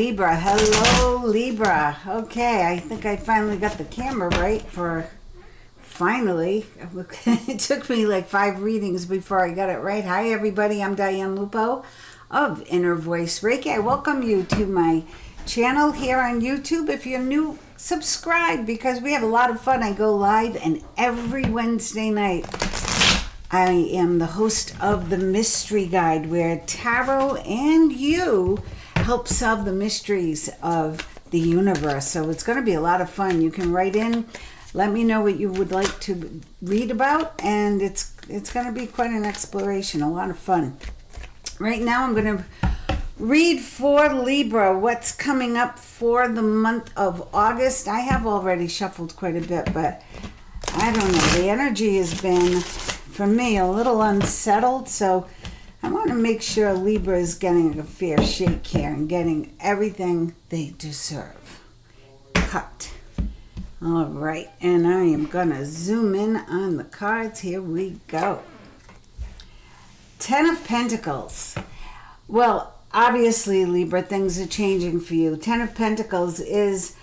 Libra. Hello, Libra. Okay, I think I finally got the camera right for finally. It took me like 5 readings before I got it right. Hi, everybody. I'm Diane Lupo of Inner Voice Reiki. I welcome you to my channel here on YouTube. If you're new, subscribe because we have a lot of fun. I go live, and every Wednesday night I am the host of the Mystery Guide, where tarot and you help solve the mysteries of the universe. So it's going to be a lot of fun. You can write in, let me know what you would like to read about, and it's going to be quite an exploration, a lot of fun. Right now I'm going to read for Libra what's coming up for the month of August. I have already shuffled quite a bit, but I don't know. The energy has been, for me, a little unsettled, so I want to make sure Libra is getting a fair shake here and getting everything they deserve. Cut. All right, and I am going to zoom in on the cards. Here we go. 10 of Pentacles. Well, obviously, Libra, things are changing for you. 10 of Pentacles is,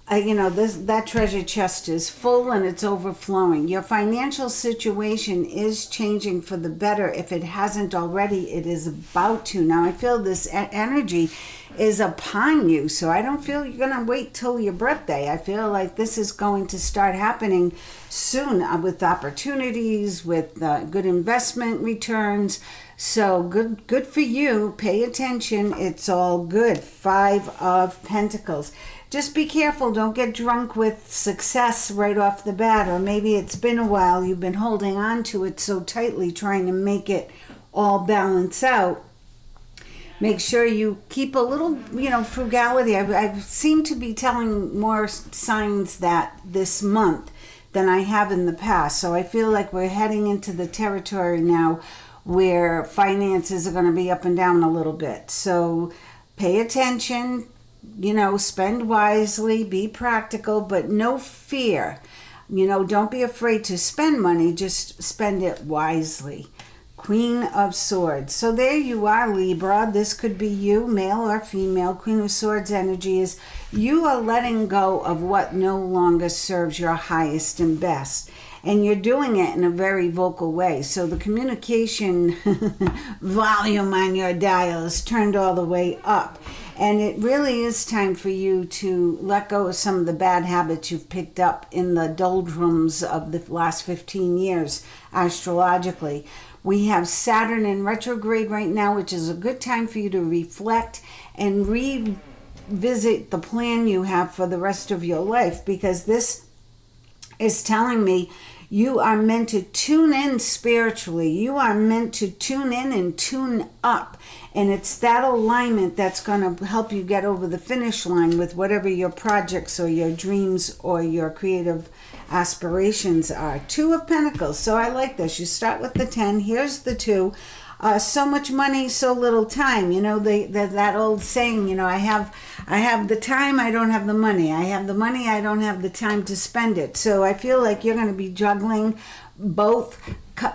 that treasure chest is full and it's overflowing. Your financial situation is changing for the better. If it hasn't already, it is about to. Now, I feel this energy is upon you, so I don't feel you're going to wait till your birthday. I feel like this is going to start happening soon with opportunities, with good investment returns. So good for you. Pay attention. It's all good. 5 of Pentacles. Just be careful. Don't get drunk with success right off the bat. Or maybe it's been a while. You've been holding on to it so tightly, trying to make it all balance out. Make sure you keep a little, frugality. I seem to be telling more signs that this month than I have in the past. So I feel like we're heading into the territory now where finances are going to be up and down a little bit. So pay attention. Spend wisely, be practical, but no fear. Don't be afraid to spend money, just spend it wisely. Queen of Swords. So there you are, Libra. This could be you, male or female. Queen of Swords energy is you are letting go of what no longer serves your highest and best. And you're doing it in a very vocal way. So the communication volume on your dial is turned all the way up. And it really is time for you to let go of some of the bad habits you've picked up in the doldrums of the last 15 years astrologically. We have Saturn in retrograde right now, which is a good time for you to reflect and revisit the plan you have for the rest of your life, because this is telling me you are meant to tune in spiritually. You are meant to tune in and tune up. And it's that alignment that's going to help you get over the finish line with whatever your projects or your dreams or your creative aspirations are. 2 of Pentacles. So I like this. You start with the 10. Here's the 2. So much money, so little time. That old saying, I have the time, I don't have the money. I have the money, I don't have the time to spend it. So I feel like you're going to be juggling both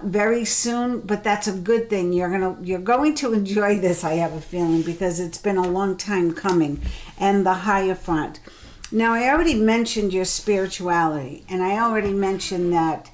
very soon, but that's a good thing. You're going to enjoy this, I have a feeling, because it's been a long time coming. And the Hierophant. Now, I already mentioned your spirituality, and I already mentioned that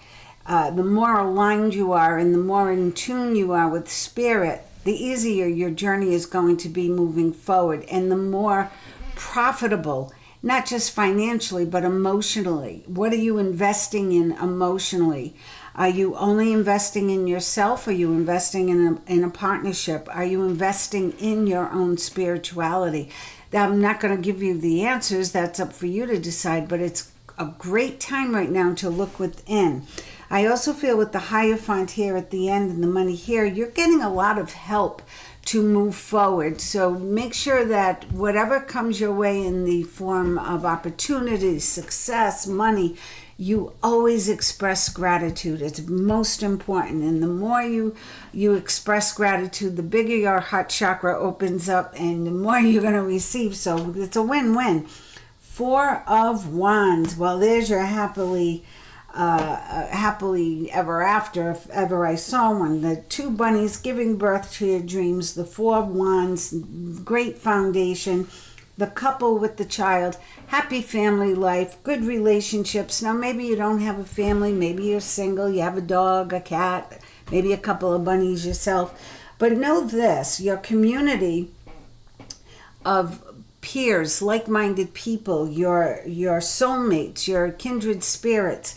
the more aligned you are and the more in tune you are with spirit, the easier your journey is going to be moving forward, and the more profitable, not just financially, but emotionally. What are you investing in emotionally? Are you only investing in yourself? Are you investing in a partnership? Are you investing in your own spirituality? I'm not going to give you the answers. That's up for you to decide, but it's a great time right now to look within. I also feel with the Hierophant here at the end and the money here, you're getting a lot of help to move forward. So make sure that whatever comes your way in the form of opportunity, success, money, you always express gratitude. It's most important. And the more you express gratitude, the bigger your heart chakra opens up and the more you're going to receive. So it's a win-win. 4 of Wands. Well, there's your happily ever after, if ever I saw one. The 2 bunnies giving birth to your dreams. The 4 of Wands, great foundation. the couple with the child, happy family life, good relationships. Now, maybe you don't have a family, maybe you're single, you have a dog, a cat, maybe a couple of bunnies yourself. But know this, your community of peers, like-minded people, your soulmates, your kindred spirits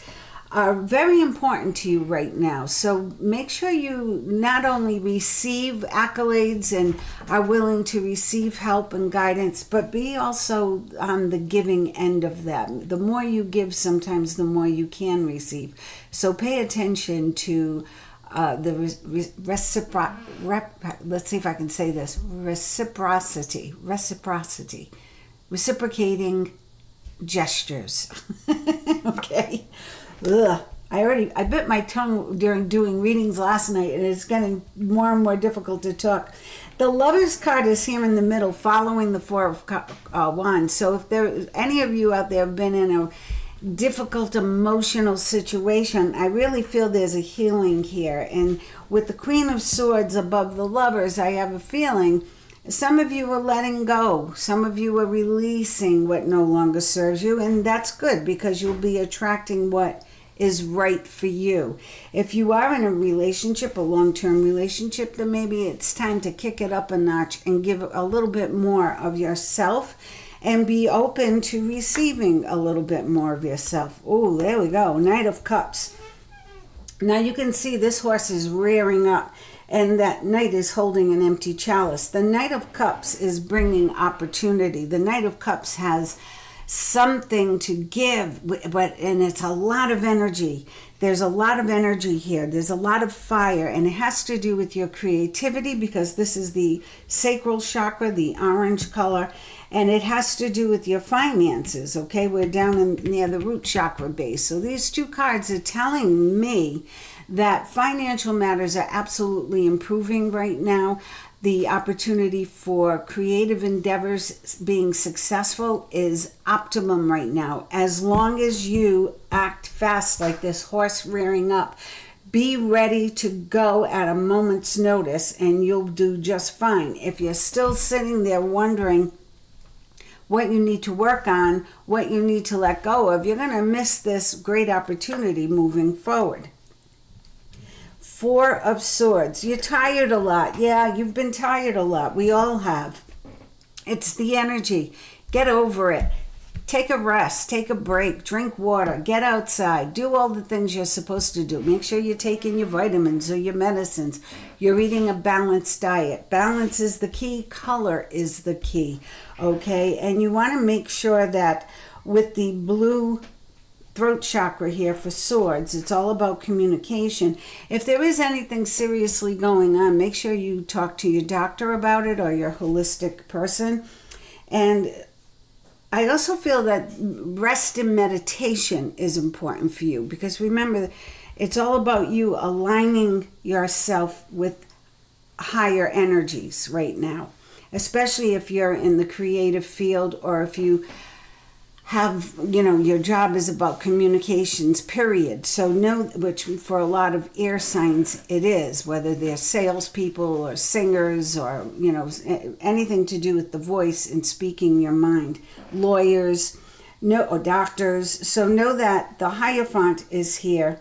are very important to you right now. So make sure you not only receive accolades and are willing to receive help and guidance, but be also on the giving end of that. The more you give, sometimes the more you can receive. So pay attention to let's see if I can say this, reciprocating gestures. Okay. Ugh. I bit my tongue during doing readings last night, and it's getting more and more difficult to talk. The Lovers card is here in the middle, following the Four of Wands. So if there any of you out there have been in a difficult emotional situation, I really feel there's a healing here. And with the Queen of Swords above the Lovers, I have a feeling some of you are letting go. Some of you are releasing what no longer serves you, and that's good because you'll be attracting what is right for you. If you are in a relationship, a long-term relationship, then maybe it's time to kick it up a notch and give a little bit more of yourself and be open to receiving a little bit more of yourself. Oh, there we go. Knight of Cups. Now you can see this horse is rearing up, and that knight is holding an empty chalice. The Knight of Cups is bringing opportunity. The Knight of Cups has something to give, and it's a lot of energy. There's a lot of energy here. There's a lot of fire, and it has to do with your creativity because this is the sacral chakra, the orange color, and it has to do with your finances, okay? We're down near the root chakra base. So these two cards are telling me that financial matters are absolutely improving right now. The opportunity for creative endeavors being successful is optimum right now. As long as you act fast like this horse rearing up, be ready to go at a moment's notice and you'll do just fine. If you're still sitting there wondering what you need to work on, what you need to let go of, you're going to miss this great opportunity moving forward. Four of Swords. You're tired a lot. Yeah, you've been tired a lot. We all have. It's the energy. Get over it. Take a rest. Take a break. Drink water. Get outside. Do all the things you're supposed to do. Make sure you're taking your vitamins or your medicines. You're eating a balanced diet. Balance is the key. Color is the key. Okay? And you want to make sure that with the blue throat chakra here for Swords, it's all about communication. If there is anything seriously going on, make sure you talk to your doctor about it or your holistic person. And I also feel that rest and meditation is important for you because remember, it's all about you aligning yourself with higher energies right now, especially if you're in the creative field or if you have, your job is about communications, period. So know, which for a lot of air signs it is, whether they're salespeople or singers or, anything to do with the voice and speaking your mind. Lawyers, or doctors. So know that the Hierophant is here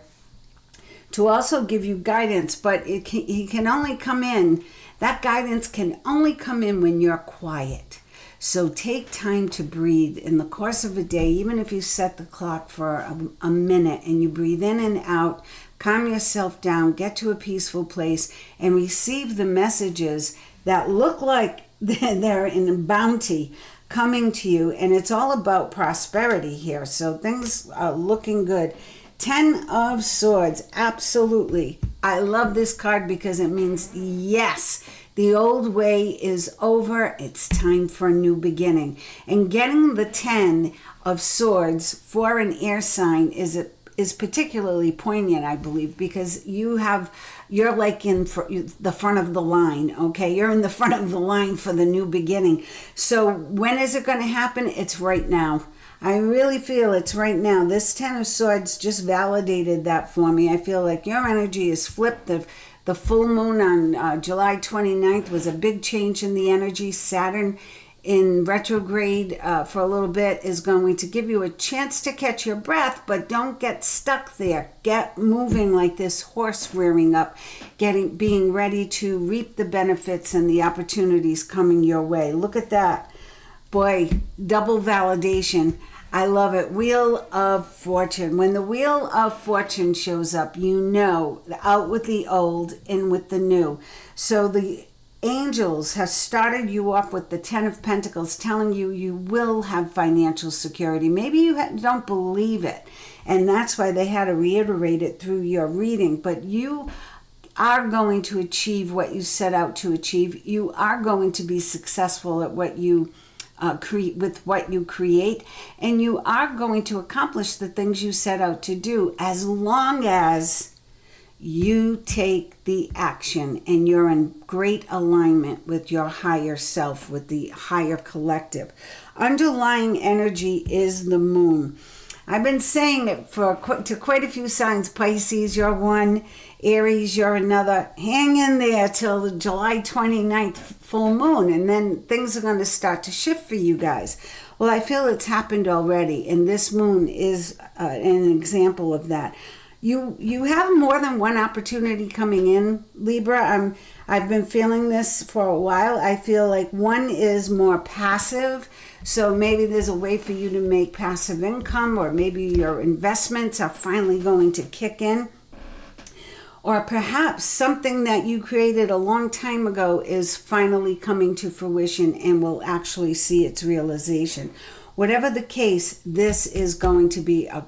to also give you guidance, but he can only come in, that guidance can only come in when you're quiet. So take time to breathe in the course of a day, even if you set the clock for a minute and you breathe in and out, calm yourself down, get to a peaceful place and receive the messages that look like they're in bounty coming to you. And it's all about prosperity here. So things are looking good. 10 of Swords, absolutely. I love this card because it means yes. The old way is over. It's time for a new beginning. And getting the 10 of Swords for an air sign is particularly poignant, I believe, because you're like in the front of the line, okay? You're in the front of the line for the new beginning. So when is it going to happen? It's right now. I really feel it's right now. This 10 of Swords just validated that for me. I feel like your energy is flipped. The full moon on July 29th was a big change in the energy. Saturn in retrograde for a little bit is going to give you a chance to catch your breath, but don't get stuck there. Get moving like this horse rearing up, being ready to reap the benefits and the opportunities coming your way. Look at that. Boy, double validation. I love it. Wheel of Fortune. When the Wheel of Fortune shows up, you know, out with the old, in with the new. So the angels have started you off with the Ten of Pentacles, telling you you will have financial security. Maybe you don't believe it, and that's why they had to reiterate it through your reading. But you are going to achieve what you set out to achieve. You are going to be successful at what you with what you create, and you are going to accomplish the things you set out to do, as long as you take the action and you're in great alignment with your higher self, with the higher collective. Underlying energy is the moon. I've been saying it to quite a few signs. Pisces, you're one. Aries, you're another. Hang in there till the July 29th full moon, and then things are going to start to shift for you guys. Well, I feel it's happened already, and this moon is an example of that. You have more than one opportunity coming in, Libra. I've been feeling this for a while. I feel like one is more passive, so maybe there's a way for you to make passive income, or maybe your investments are finally going to kick in. Or perhaps something that you created a long time ago is finally coming to fruition and will actually see its realization. Whatever the case, this is going to be a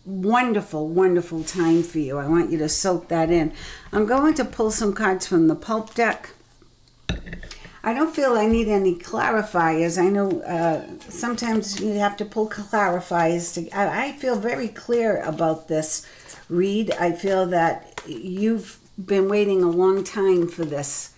wonderful, wonderful time for you. I want you to soak that in. I'm going to pull some cards from the pulp deck. I don't feel I need any clarifiers. I know sometimes you have to pull clarifiers. I feel very clear about this read. I feel that you've been waiting a long time for this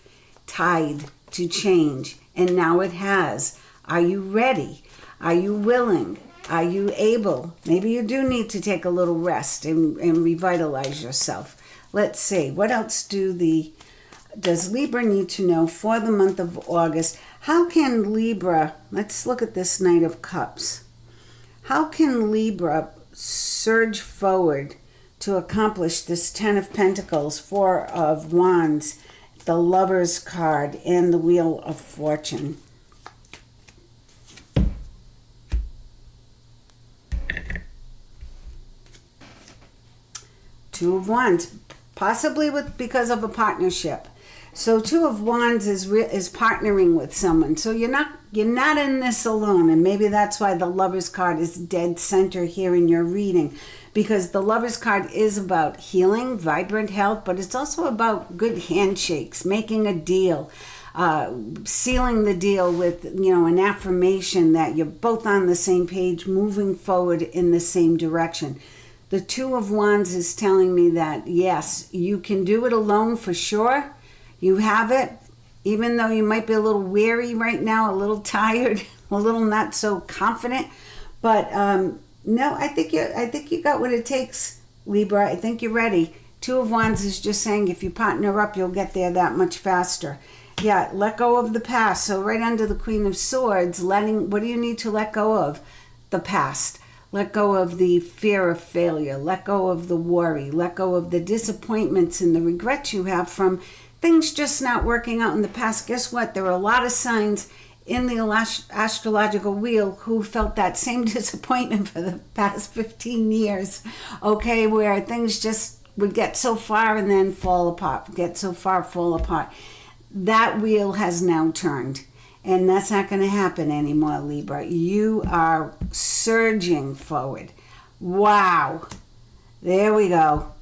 tide to change, and now it has. Are you ready? Are you willing? Are you able? Maybe you do need to take a little rest and revitalize yourself. Let's see. What else does Libra need to know for the month of August? How can Libra, let's look at this Knight of Cups. How can Libra surge forward to accomplish this Ten of Pentacles, Four of Wands, the Lover's card, and the Wheel of Fortune? Two of Wands, possibly because of a partnership. So Two of Wands is partnering with someone. So you're not in this alone, and maybe that's why the Lover's card is dead center here in your reading, because the Lover's card is about healing, vibrant health, but it's also about good handshakes, making a deal, sealing the deal with an affirmation that you're both on the same page, moving forward in the same direction. The Two of Wands is telling me that, yes, you can do it alone for sure. You have it, even though you might be a little weary right now, a little tired, a little not so confident. But no, I think you got what it takes, Libra. I think you're ready. Two of Wands is just saying if you partner up, you'll get there that much faster. Yeah, let go of the past. So right under the Queen of Swords, what do you need to let go of? The past. Let go of the fear of failure. Let go of the worry. Let go of the disappointments and the regrets you have from things just not working out in the past. Guess what? There are a lot of signs in the astrological wheel who felt that same disappointment for the past 15 years, okay, where things just would get so far and then fall apart, fall apart. That wheel has now turned. And that's not going to happen anymore, Libra. You are surging forward. Wow. There we go.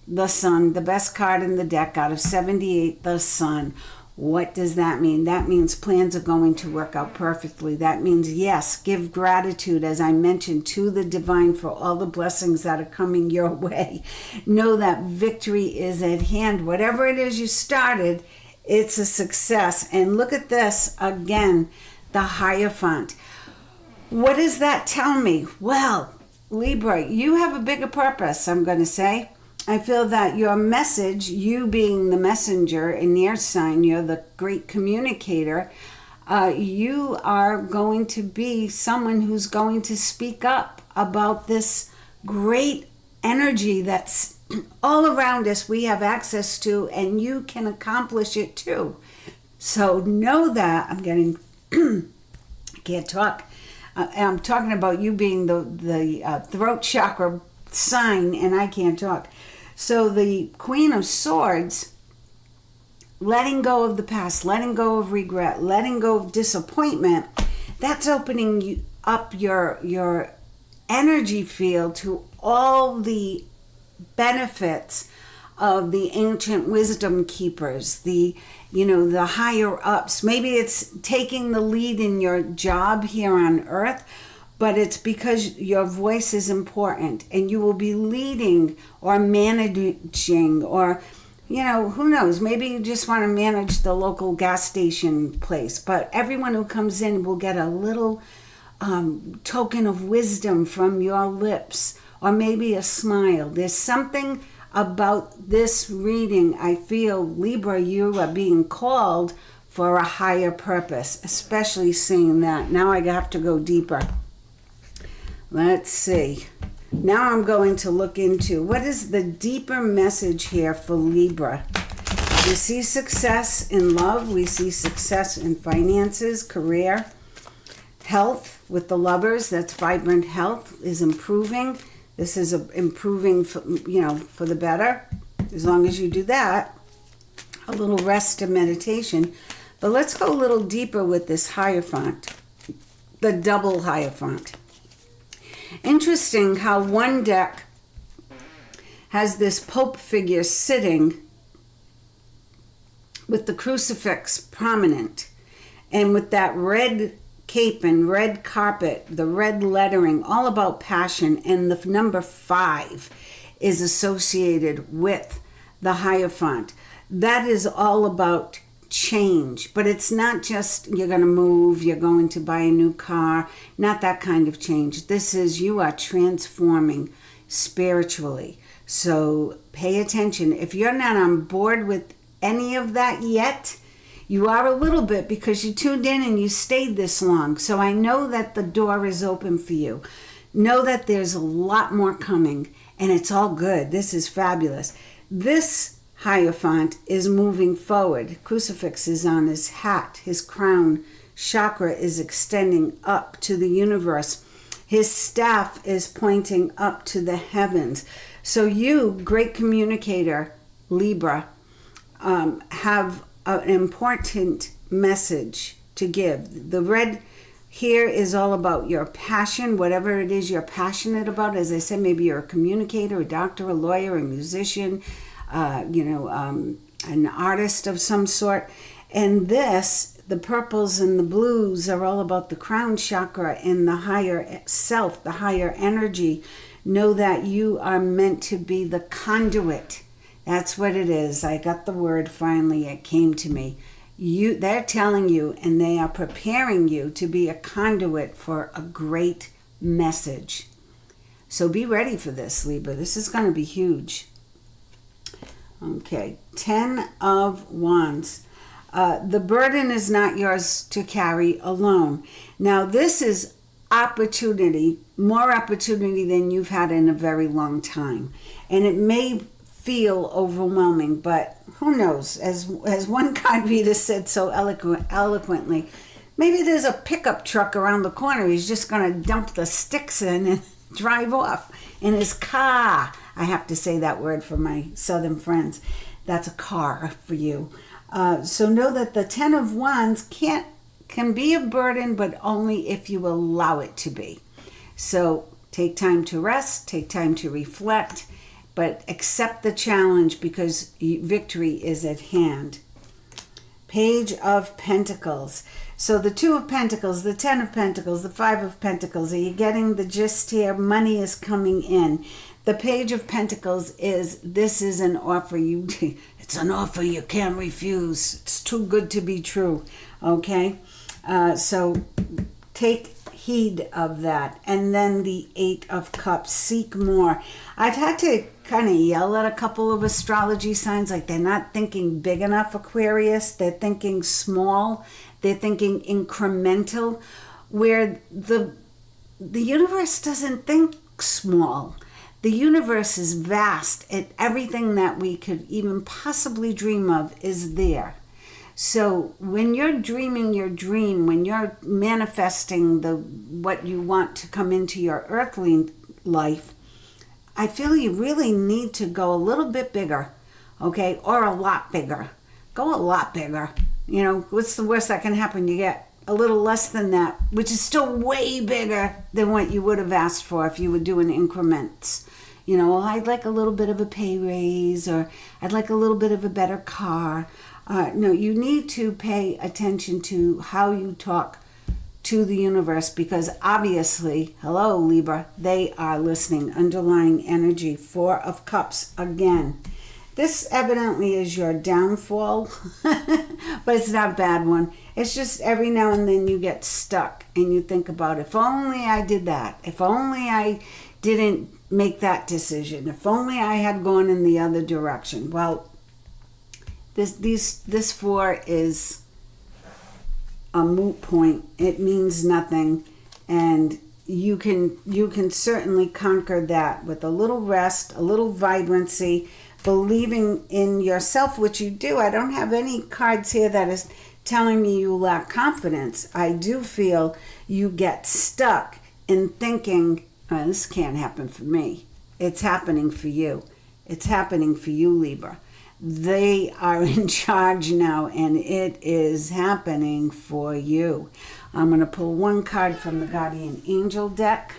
The Sun, the best card in the deck out of 78, the Sun. What does that mean? That means plans are going to work out perfectly. That means, yes, give gratitude, as I mentioned, to the divine for all the blessings that are coming your way. Know that victory is at hand. Whatever it is you started, it's a success. And look at this again, the Hierophant. What does that tell me? Well, Libra, you have a bigger purpose, I'm going to say. I feel that your message, you being the messenger in your sign, you're the great communicator, You are going to be someone who's going to speak up about this great energy that's all around us, we have access to, and you can accomplish it too. So know that. I can't talk. I'm talking about you being the throat chakra sign, and I can't talk. So the Queen of Swords, letting go of the past, letting go of regret, letting go of disappointment, that's opening up your energy field to all the benefits of the ancient wisdom keepers, the higher ups. Maybe it's taking the lead in your job here on earth, but it's because your voice is important and you will be leading or managing, or who knows, maybe you just want to manage the local gas station place, but everyone who comes in will get a little token of wisdom from your lips, or maybe a smile. There's something about this reading. I feel, Libra, you are being called for a higher purpose, especially seeing that. Now I have to go deeper. Let's see. Now I'm going to look into what is the deeper message here for Libra. We see success in love. We see success in finances, career, health with the lovers. That's vibrant health is improving. This is improving for the better, as long as you do that. A little rest and meditation. But let's go a little deeper with this Hierophant, the double Hierophant. Interesting how one deck has this Pope figure sitting with the crucifix prominent, and with that red cape and red carpet, the red lettering, all about passion, and the number 5 is associated with the Hierophant. That is all about change, but it's not just you're going to move, you're going to buy a new car, not that kind of change. This is you are transforming spiritually. So pay attention. If you're not on board with any of that yet, you are a little bit, because you tuned in and you stayed this long. So I know that the door is open for you. Know that there's a lot more coming, and it's all good. This is fabulous. This Hierophant is moving forward. Crucifix is on his hat. His crown chakra is extending up to the universe. His staff is pointing up to the heavens. So you, great communicator, Libra, have an important message to give. The red here is all about your passion, whatever it is you're passionate about. As I said, maybe you're a communicator, a doctor, a lawyer, a musician, an artist of some sort. And this, the purples and the blues, are all about the crown chakra and the higher self, the higher energy. Know that you are meant to be the conduit. That's what it is. I got the word finally. It came to me. They're telling you, and they are preparing you to be a conduit for a great message. So be ready for this, Libra. This is going to be huge. Okay, 10 of Wands. The burden is not yours to carry alone. Now, this is opportunity, more opportunity than you've had in a very long time. And it may feel overwhelming, but who knows? As one card reader said so eloquently, maybe there's a pickup truck around the corner. He's just going to dump the sticks in and drive off in his car. I have to say that word for my southern friends. That's a car for you. So know that the 10 of Wands can be a burden, but only if you allow it to be. So take time to rest, take time to reflect, but accept the challenge, because victory is at hand. Page of Pentacles. So the 2 of Pentacles, the 10 of Pentacles, the 5 of Pentacles. Are you getting the gist here? Money is coming in. The Page of Pentacles this is an offer. It's an offer you can't refuse. It's too good to be true. Okay? So take heed of that. And then the 8 of Cups. Seek more. I've had to kind of yell at a couple of astrology signs, like they're not thinking big enough, Aquarius. They're thinking small. They're thinking incremental, where the universe doesn't think small. The universe is vast, and everything that we could even possibly dream of is there. So when you're dreaming your dream, when you're manifesting what you want to come into your earthly life, I feel you really need to go a little bit bigger, okay? Or a lot bigger. Go a lot bigger. You know, what's the worst that can happen? You get a little less than that, which is still way bigger than what you would have asked for if you were doing increments. You know, well, I'd like a little bit of a pay raise, or I'd like a little bit of a better car. No, you need to pay attention to how you talk to the universe, because obviously, hello Libra, they are listening. Underlying energy, 4 of Cups again. This evidently is your downfall, but it's not a bad one. It's just every now and then you get stuck and you think about, if only I did that, if only I didn't make that decision, if only I had gone in the other direction. Well, this 4 is a moot point. It means nothing, and you can certainly conquer that with a little rest, a little vibrancy, believing in yourself, which you do. I don't have any cards here that is telling me you lack confidence. I do feel you get stuck in thinking, oh, this can't happen for me. It's happening for you. It's happening for you, Libra. They are in charge now, and it is happening for you. I'm going to pull one card from the Guardian Angel deck.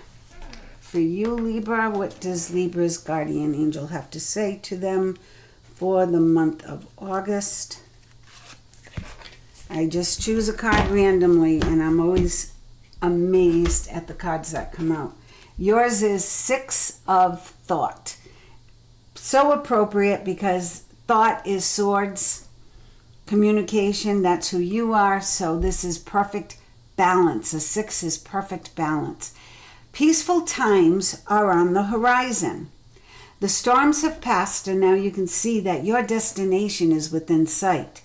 For you, Libra, what does Libra's Guardian Angel have to say to them for the month of August? I just choose a card randomly, and I'm always amazed at the cards that come out. Yours is 6 of Thought. So appropriate, because thought is swords, communication, that's who you are. So this is perfect balance. A 6 is perfect balance. Peaceful times are on the horizon. The storms have passed, and now you can see that your destination is within sight.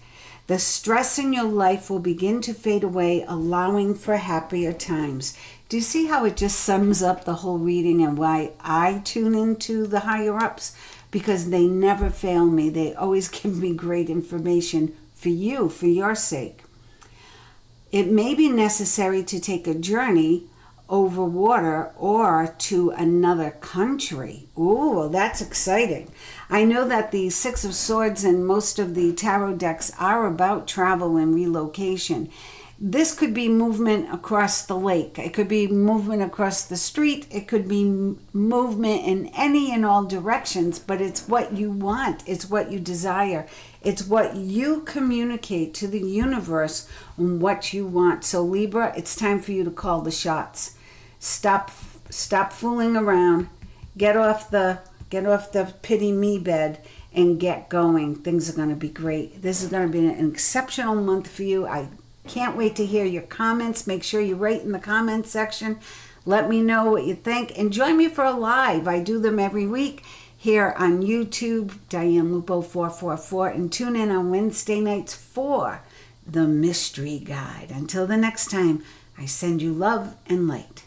The stress in your life will begin to fade away, allowing for happier times. Do you see how it just sums up the whole reading and why I tune into the higher ups? Because they never fail me. They always give me great information for you, for your sake. It may be necessary to take a journey over water or to another country. Ooh, well, that's exciting. I know that the 6 of Swords and most of the tarot decks are about travel and relocation. This could be movement across the lake. It could be movement across the street. It could be movement in any and all directions, but it's what you want. It's what you desire. It's what you communicate to the universe on what you want. So Libra, it's time for you to call the shots. Stop fooling around. Get off the pity me bed and get going. Things are going to be great. This is going to be an exceptional month for you. I can't wait to hear your comments. Make sure you write in the comments section. Let me know what you think. And join me for a live. I do them every week here on YouTube, Diane Lupo 444. And tune in on Wednesday nights for the Mystery Guide. Until the next time, I send you love and light.